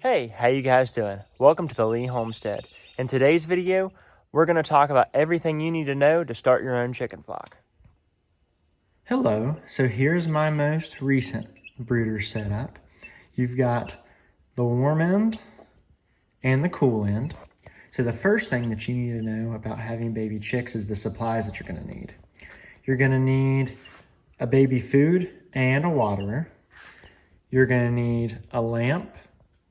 Hey, how you guys doing? Welcome to the Lee Homestead. In today's video, we're going to talk about everything you need to know to start your own chicken flock. Hello, so here's my most recent brooder setup. You've got the warm end and the cool end. So the first thing that you need to know about having baby chicks is the supplies that you're gonna need. You're gonna need a baby food and a waterer. You're gonna need a lamp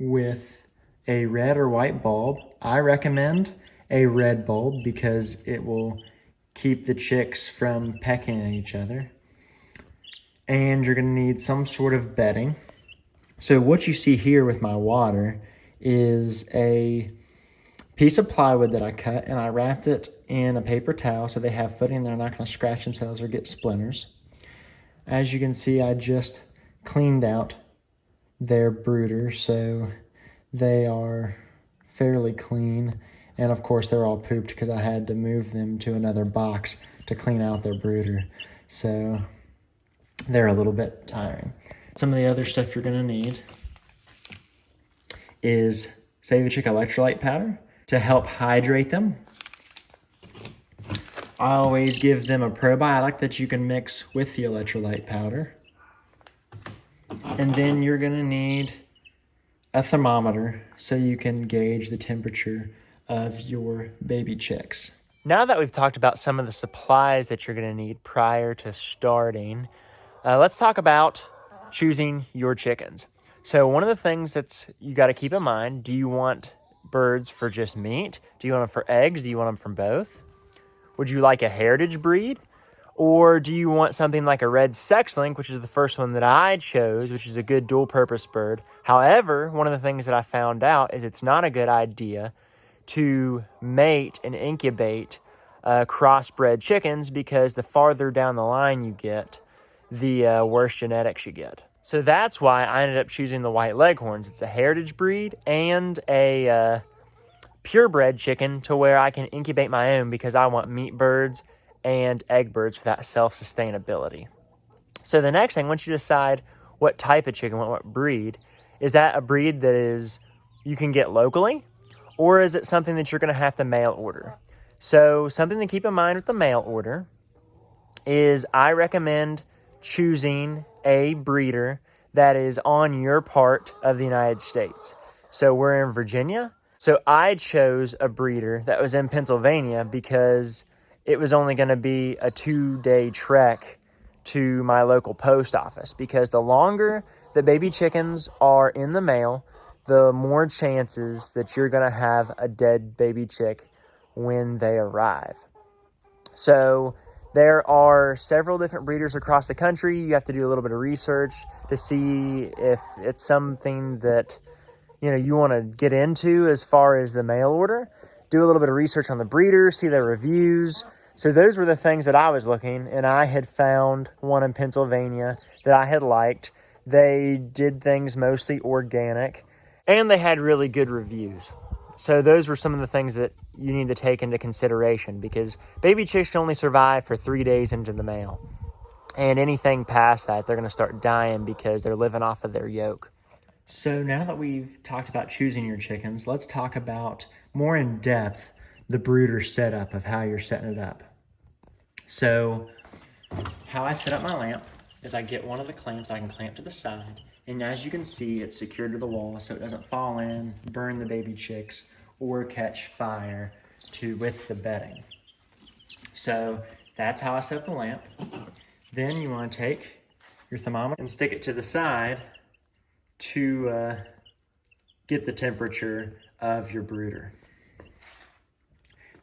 with a red or white bulb. I recommend a red bulb because it will keep the chicks from pecking at each other. And you're going to need some sort of bedding. So what you see here with my water is a piece of plywood that I cut, and I wrapped it in a paper towel so they have footing. They're not going to scratch themselves or get splinters. As you can see, I just cleaned out their brooder, so they are fairly clean. And of course, they're all pooped because I had to move them to another box to clean out their brooder. So they're a little bit tiring. Some of the other stuff you're gonna need is Save a Chick electrolyte powder to help hydrate them. I always give them a probiotic that you can mix with the electrolyte powder. And then you're gonna need a thermometer so you can gauge the temperature of your baby chicks. Now that we've talked about some of the supplies that you're going to need prior to starting, let's talk about choosing your chickens. So one of the things that's you got to keep in mind, do you want birds for just meat? Do you want them for eggs? Do you want them from both? Would you like a heritage breed? Or do you want something like a red sex-link, which is the first one that I chose, which is a good dual-purpose bird. However, one of the things that I found out is it's not a good idea to mate and incubate crossbred chickens because the farther down the line you get, the worse genetics you get. So that's why I ended up choosing the white leghorns. It's a heritage breed and a purebred chicken to where I can incubate my own because I want meat birds and egg birds for that self-sustainability. So the next thing, once you decide what type of chicken, what breed, is that a breed that is you can get locally, or is it something that you're going to have to mail order? So something to keep in mind with the mail order is I recommend choosing a breeder that is on your part of the United States. So we're in Virginia. So I chose a breeder that was in Pennsylvania because it was only going to be a 2-day trek to my local post office, because the longer the baby chickens are in the mail, the more chances that you're going to have a dead baby chick when they arrive. So there are several different breeders across the country. You have to do a little bit of research to see if it's something that you want to get into as far as the mail order. Do a little bit of research on the breeder, see their reviews. So those were the things that I was looking, and I had found one in Pennsylvania that I had liked. They did things mostly organic, and they had really good reviews. So those were some of the things that you need to take into consideration, because baby chicks can only survive for 3 days into the mail. And anything past that, they're going to start dying because they're living off of their yolk. So now that we've talked about choosing your chickens, let's talk about more in depth the brooder setup of how you're setting it up. So how I set up my lamp is I get one of the clamps I can clamp to the side, and as you can see, it's secured to the wall so it doesn't fall in, burn the baby chicks, or catch fire with the bedding. So that's how I set up the lamp. Then you want to take your thermometer and stick it to the side to get the temperature of your brooder.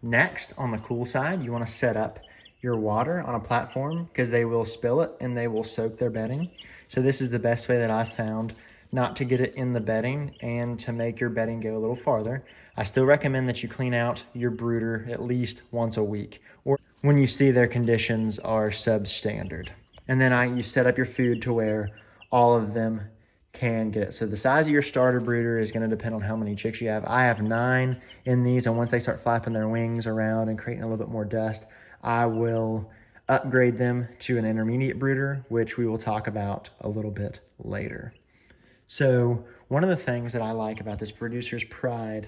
Next, on the cool side, you want to set up your water on a platform because they will spill it and they will soak their bedding. So this is the best way that I've found not to get it in the bedding and to make your bedding go a little farther. I still recommend that you clean out your brooder at least once a week, or when you see their conditions are substandard. And then you set up your food to where all of them can get it. So the size of your starter brooder is going to depend on how many chicks you have. I have 9 in these, and once they start flapping their wings around and creating a little bit more dust, I will upgrade them to an intermediate brooder, which we will talk about a little bit later. So one of the things that I like about this Producer's Pride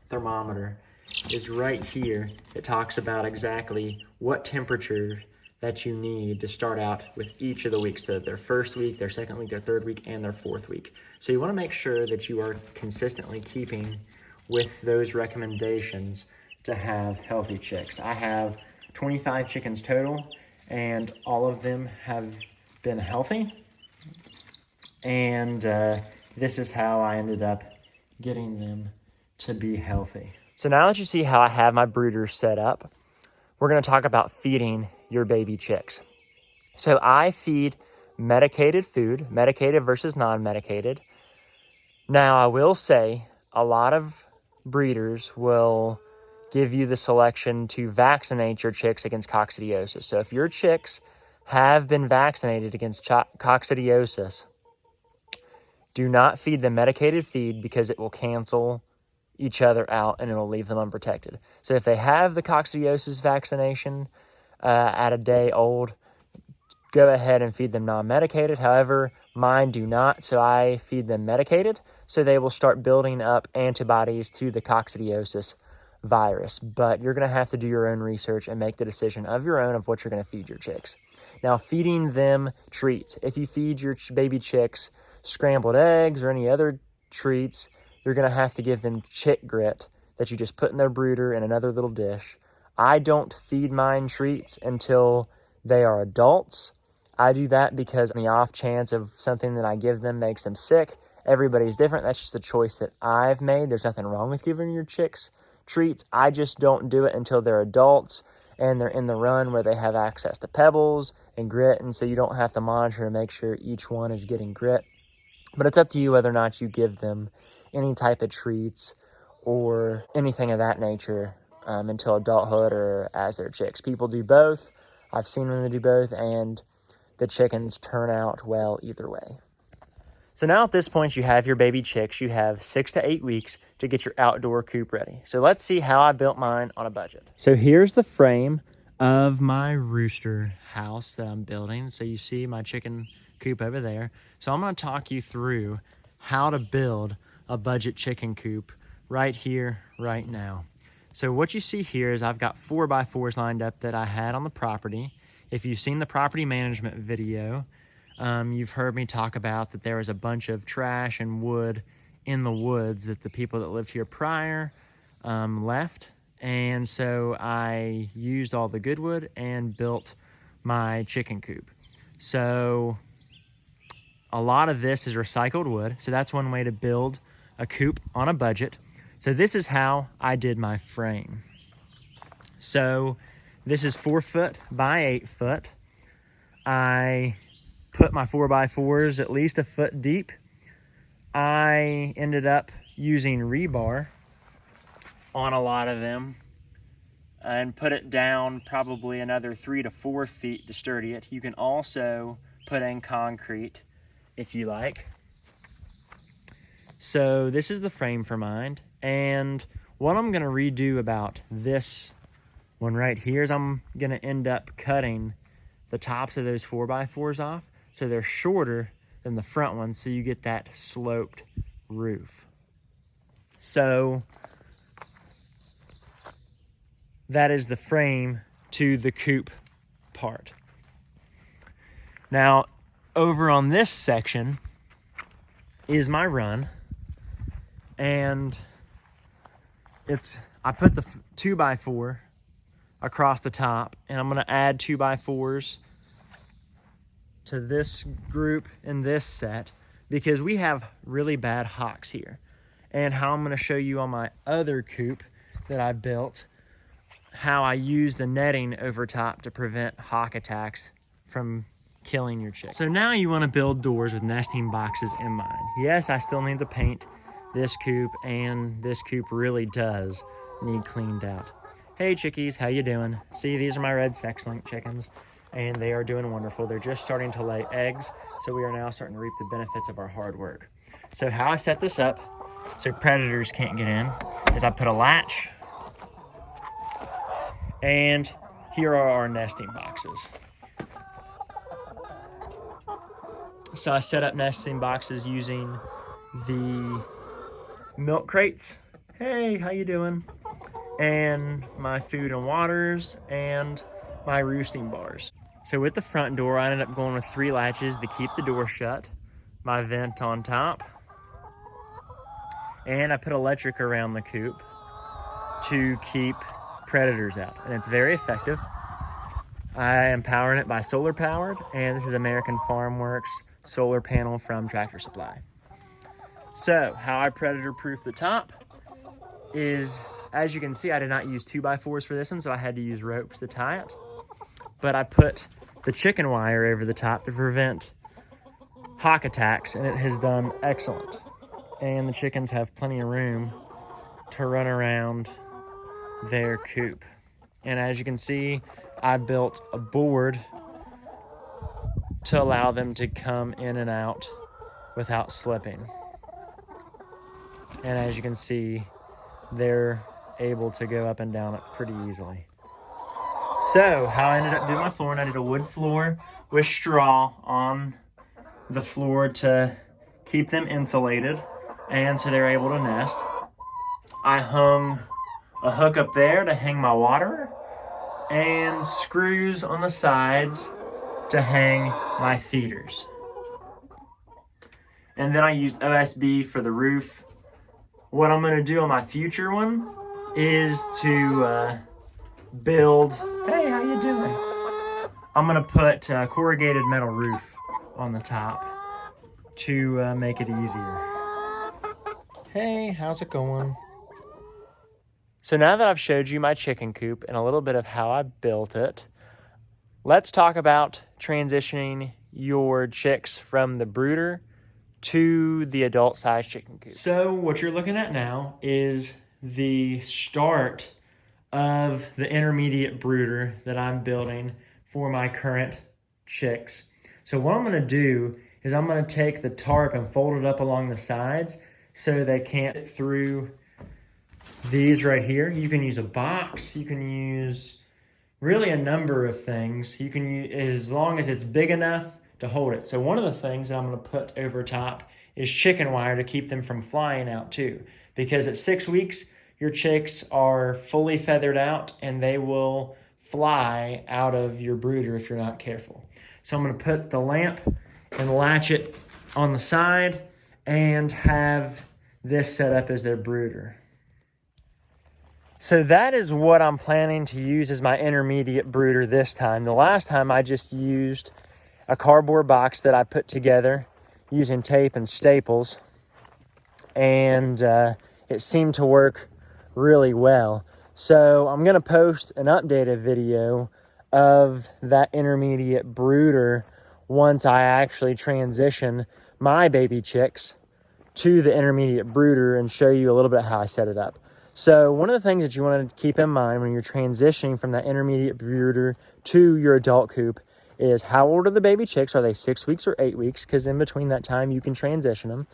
thermometer is right here. It talks about exactly what temperature that you need to start out with each of the weeks. So their first week, their second week, their third week, and their fourth week. So you want to make sure that you are consistently keeping with those recommendations to have healthy chicks. I have 25 chickens total, and all of them have been healthy. And this is how I ended up getting them to be healthy. So now that you see how I have my brooder set up, we're going to talk about feeding your baby chicks. So I feed medicated food, medicated versus non-medicated. Now I will say a lot of breeders will give you the selection to vaccinate your chicks against coccidiosis. So if your chicks have been vaccinated against coccidiosis, do not feed them medicated feed because it will cancel each other out and it'll leave them unprotected. So if they have the coccidiosis vaccination at a day old, go ahead and feed them non-medicated. However, mine do not, so I feed them medicated, so they will start building up antibodies to the coccidiosis virus. But you're going to have to do your own research and make the decision of your own of what you're going to feed your chicks. Now, feeding them treats. If you feed your baby chicks scrambled eggs or any other treats, you're going to have to give them chick grit that you just put in their brooder in another little dish. I don't feed mine treats until they are adults. I do that because on the off chance of something that I give them makes them sick. Everybody's different. That's just a choice that I've made. There's nothing wrong with giving your chicks treats. I just don't do it until they're adults and they're in the run where they have access to pebbles and grit, and so you don't have to monitor and make sure each one is getting grit. But it's up to you whether or not you give them any type of treats or anything of that nature until adulthood or as their chicks. People do both. I've seen them do both, and the chickens turn out well either way. So now at this point, you have your baby chicks. You have 6 to 8 weeks to get your outdoor coop ready. So let's see how I built mine on a budget. So here's the frame of my rooster house that I'm building. So you see my chicken coop over there. So I'm going to talk you through how to build a budget chicken coop right here, right now. So what you see here is I've got 4x4s lined up that I had on the property. If you've seen the property management video, you've heard me talk about that there was a bunch of trash and wood in the woods that the people that lived here prior left. And so I used all the good wood and built my chicken coop. So a lot of this is recycled wood. So that's one way to build a coop on a budget. So this is how I did my frame. So this is 4 foot by 8 foot. I put my 4x4s at least a foot deep. I ended up using rebar on a lot of them and put it down probably another 3 to 4 feet to sturdy it. You can also put in concrete if you like. So this is the frame for mine. And what I'm gonna redo about this one right here is I'm gonna end up cutting the tops of those 4x4s off so they're shorter than the front ones, so you get that sloped roof. So that is the frame to the coop part. Now over on this section is my run, and I put the 2x4 across the top, and I'm going to add 2x4s to this group in this set because we have really bad hawks here. And how I'm going to show you on my other coop that I built how I use the netting over top to prevent hawk attacks from killing your chicks. So now you want to build doors with nesting boxes in mind. Yes, I still need to paint this coop, and this coop really does need cleaned out. Hey chickies, how you doing? See, these are my red sex-link chickens, and they are doing wonderful. They're just starting to lay eggs, so we are now starting to reap the benefits of our hard work. So how I set this up so predators can't get in is I put a latch, and here are our nesting boxes. So I set up nesting boxes using the milk crates. Hey, how you doing? And my food and waters and my roosting bars. So with the front door, I ended up going with 3 latches to keep the door shut, my vent on top, and I put electric around the coop to keep predators out, and it's very effective. I am powering it by solar powered, and this is American Farm Works solar panel from Tractor Supply. So how I predator proof the top is, as you can see, I did not use 2x4s for this one, so I had to use ropes to tie it. But I put the chicken wire over the top to prevent hawk attacks, and it has done excellent. And the chickens have plenty of room to run around their coop. And as you can see, I built a board to allow them to come in and out without slipping. And as you can see, they're able to go up and down it pretty easily. So how I ended up doing my flooring, I did a wood floor with straw on the floor to keep them insulated, and so they're able to nest. I hung a hook up there to hang my water, and screws on the sides to hang my feeders. And then I used OSB for the roof. What I'm gonna do on my future one is to build, hey, how you doing? I'm gonna put a corrugated metal roof on the top to make it easier. Hey, how's it going? So now that I've showed you my chicken coop and a little bit of how I built it, let's talk about transitioning your chicks from the brooder to the adult size chicken coop. So what you're looking at now is the start of the intermediate brooder that I'm building for my current chicks. So what I'm gonna do is I'm gonna take the tarp and fold it up along the sides so they can't get through these right here. You can use a box, you can use really a number of things. You can use, as long as it's big enough to hold it. So one of the things that I'm gonna put over top is chicken wire to keep them from flying out too. Because at 6 weeks, your chicks are fully feathered out and they will fly out of your brooder if you're not careful. So I'm gonna put the lamp and latch it on the side and have this set up as their brooder. So that is what I'm planning to use as my intermediate brooder this time. The last time I just used a cardboard box that I put together using tape and staples, and it seemed to work really well. So I'm gonna post an updated video of that intermediate brooder once I actually transition my baby chicks to the intermediate brooder and show you a little bit how I set it up. So one of the things that you want to keep in mind when you're transitioning from that intermediate brooder to your adult coop is how old are the baby chicks? Are they 6 weeks or 8 weeks? Because in between that time, you can transition them.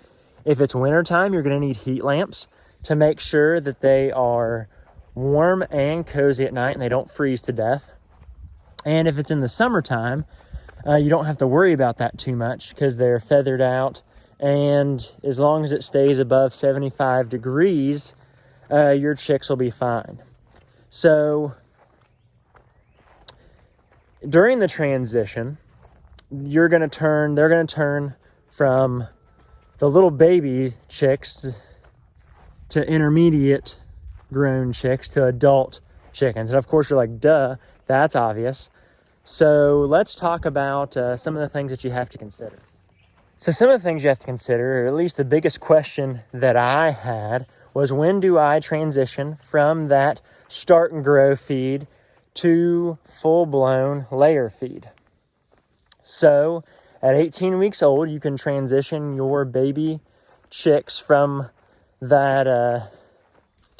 If it's winter time, you're going to need heat lamps to make sure that they are warm and cozy at night and they don't freeze to death. And if it's in the summertime, you don't have to worry about that too much because they're feathered out. And as long as it stays above 75 degrees, your chicks will be fine. So during the transition, they're going to turn from the little baby chicks to intermediate grown chicks to adult chickens. And of course you're like, duh, that's obvious. So let's talk about some of the things that you have to consider. So some of the things you have to consider, or at least the biggest question that I had, was when do I transition from that start and grow feed to full-blown layer feed? So at 18 weeks old, you can transition your baby chicks from that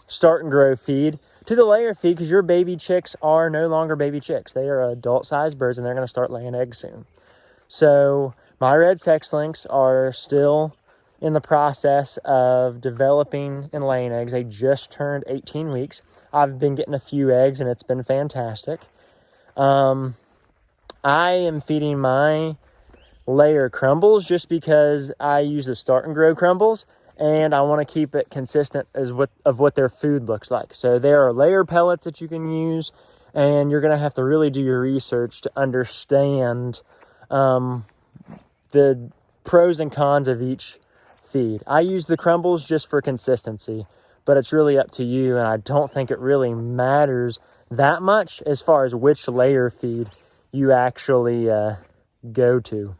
start and grow feed to the layer feed, because your baby chicks are no longer baby chicks. They are adult-sized birds, and they're going to start laying eggs soon. So my red sex links are still in the process of developing and laying eggs. They just turned 18 weeks. I've been getting a few eggs, and it's been fantastic. I am feeding my layer crumbles just because I use the Start and Grow crumbles, and I want to keep it consistent as what their food looks like. So there are layer pellets that you can use, and you're going to have to really do your research to understand the pros and cons of each feed. I use the crumbles just for consistency, but it's really up to you, and I don't think it really matters that much as far as which layer feed you actually go to.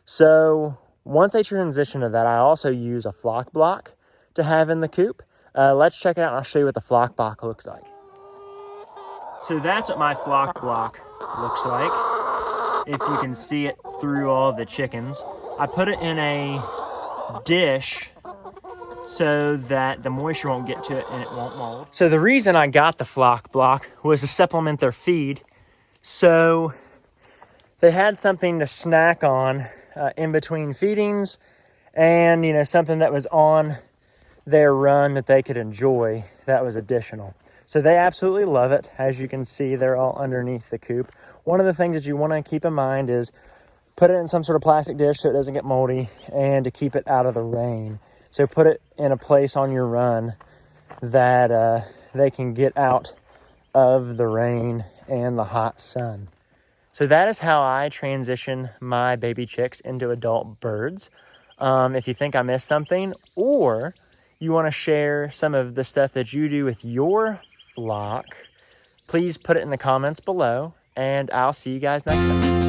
So once I transition to that, I also use a flock block to have in the coop. Let's check it out and I'll show you what the flock block looks like. So that's what my flock block looks like. If you can see it through all the chickens. I put it in a dish so that the moisture won't get to it and it won't mold. So the reason I got the flock block was to supplement their feed. So they had something to snack on in between feedings, and something that was on their run that they could enjoy that was additional. So they absolutely love it. As you can see, they're all underneath the coop. One of the things that you want to keep in mind is put it in some sort of plastic dish so it doesn't get moldy, and to keep it out of the rain. So put it in a place on your run that they can get out of the rain and the hot sun. So that is how I transition my baby chicks into adult birds. If you think I missed something, or you want to share some of the stuff that you do with your flock, please put it in the comments below, and I'll see you guys next time.